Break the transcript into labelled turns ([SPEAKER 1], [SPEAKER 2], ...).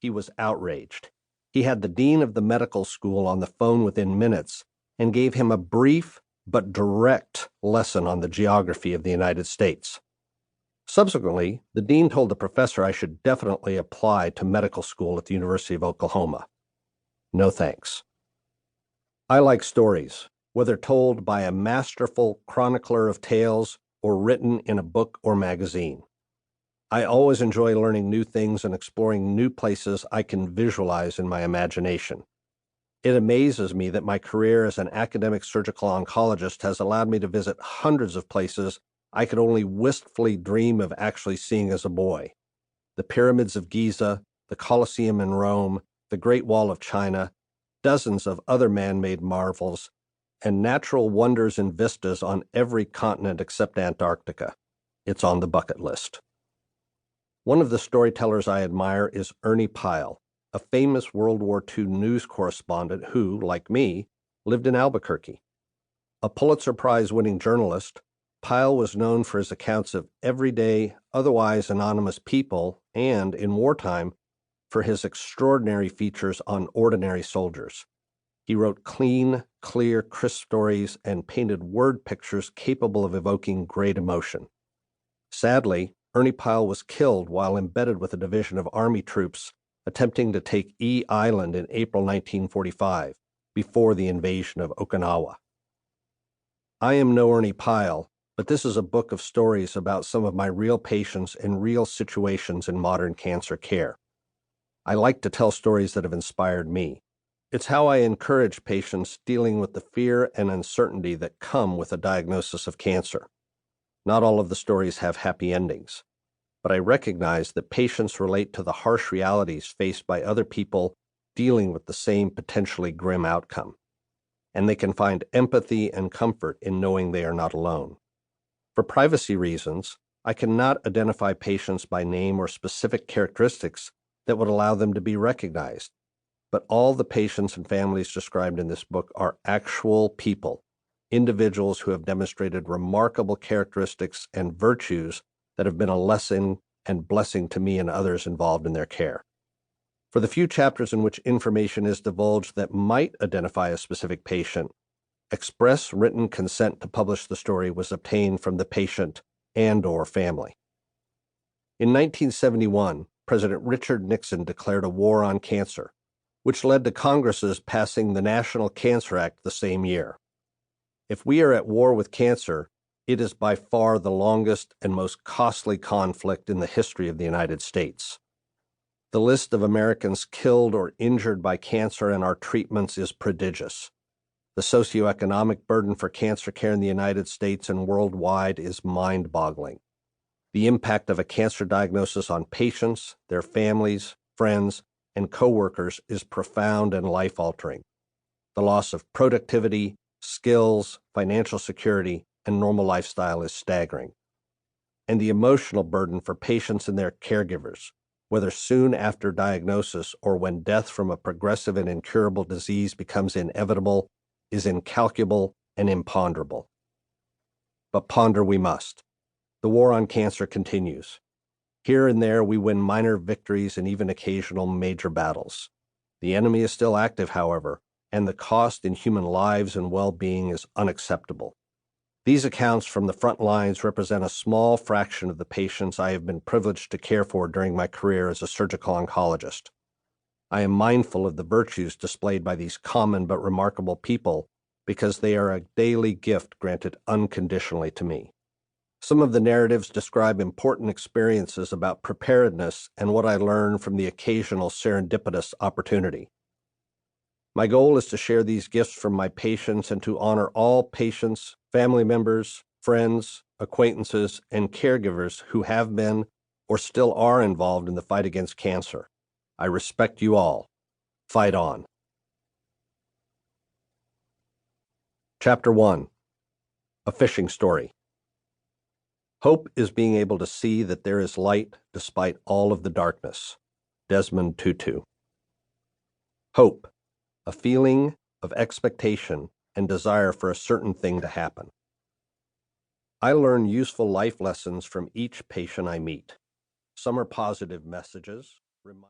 [SPEAKER 1] He was outraged. He had the dean of the medical school on the phone within minutes and gave him a brief but direct lesson on the geography of the United States. Subsequently, the dean told the professor I should definitely apply to medical school at the University of Oklahoma. No thanks. I like stories, whether told by a masterful chronicler of tales or written in a book or magazine. I always enjoy learning new things and exploring new places I can visualize in my imagination. It amazes me that my career as an academic surgical oncologist has allowed me to visit hundreds of places I could only wistfully dream of actually seeing as a boy. The pyramids of Giza, the Colosseum in Rome, the Great Wall of China, dozens of other man-made marvels, and natural wonders and vistas on every continent except Antarctica. It's on the bucket list. One of the storytellers I admire is Ernie Pyle, a famous World War II news correspondent who, like me, lived in Albuquerque. A Pulitzer Prize-winning journalist, Pyle was known for his accounts of everyday, otherwise anonymous people, and, in wartime, for his extraordinary features on ordinary soldiers. He wrote clean, clear, crisp stories and painted word pictures capable of evoking great emotion. Sadly, Ernie Pyle was killed while embedded with a division of Army troops attempting to take E Island in April 1945, before the invasion of Okinawa. I am no Ernie Pyle, but this is a book of stories about some of my real patients and real situations in modern cancer care. I like to tell stories that have inspired me. It's how I encourage patients dealing with the fear and uncertainty that come with a diagnosis of cancer. Not all of the stories have happy endings, but I recognize that patients relate to the harsh realities faced by other people dealing with the same potentially grim outcome, and they can find empathy and comfort in knowing they are not alone. For privacy reasons, I cannot identify patients by name or specific characteristics that would allow them to be recognized, but all the patients and families described in this book are actual people, individuals who have demonstrated remarkable characteristics and virtues that have been a lesson and blessing to me and others involved in their care. For the few chapters in which information is divulged that might identify a specific patient, express written consent to publish the story was obtained from the patient and/or family. In 1971, President Richard Nixon declared a war on cancer, which led to Congress's passing the National Cancer Act the same year. If we are at war with cancer, it is by far the longest and most costly conflict in the history of the United States. The list of Americans killed or injured by cancer and our treatments is prodigious. The socioeconomic burden for cancer care in the United States and worldwide is mind-boggling. The impact of a cancer diagnosis on patients, their families, friends, and coworkers is profound and life-altering. The loss of productivity, skills, financial security, and normal lifestyle is staggering. And the emotional burden for patients and their caregivers, whether soon after diagnosis or when death from a progressive and incurable disease becomes inevitable, is incalculable and imponderable. But ponder we must. The war on cancer continues. Here and there we win minor victories and even occasional major battles. The enemy is still active, however, and the cost in human lives and well-being is unacceptable. These accounts from the front lines represent a small fraction of the patients I have been privileged to care for during my career as a surgical oncologist. I am mindful of the virtues displayed by these common but remarkable people because they are a daily gift granted unconditionally to me. Some of the narratives describe important experiences about preparedness and what I learned from the occasional serendipitous opportunity. My goal is to share these gifts from my patients and to honor all patients, family members, friends, acquaintances, and caregivers who have been or still are involved in the fight against cancer. I respect you all. Fight on. Chapter 1. A Fishing Story. Hope is being able to see that there is light despite all of the darkness. Desmond Tutu. Hope, a feeling of expectation and desire for a certain thing to happen. I learn useful life lessons from each patient I meet. Some are positive messages.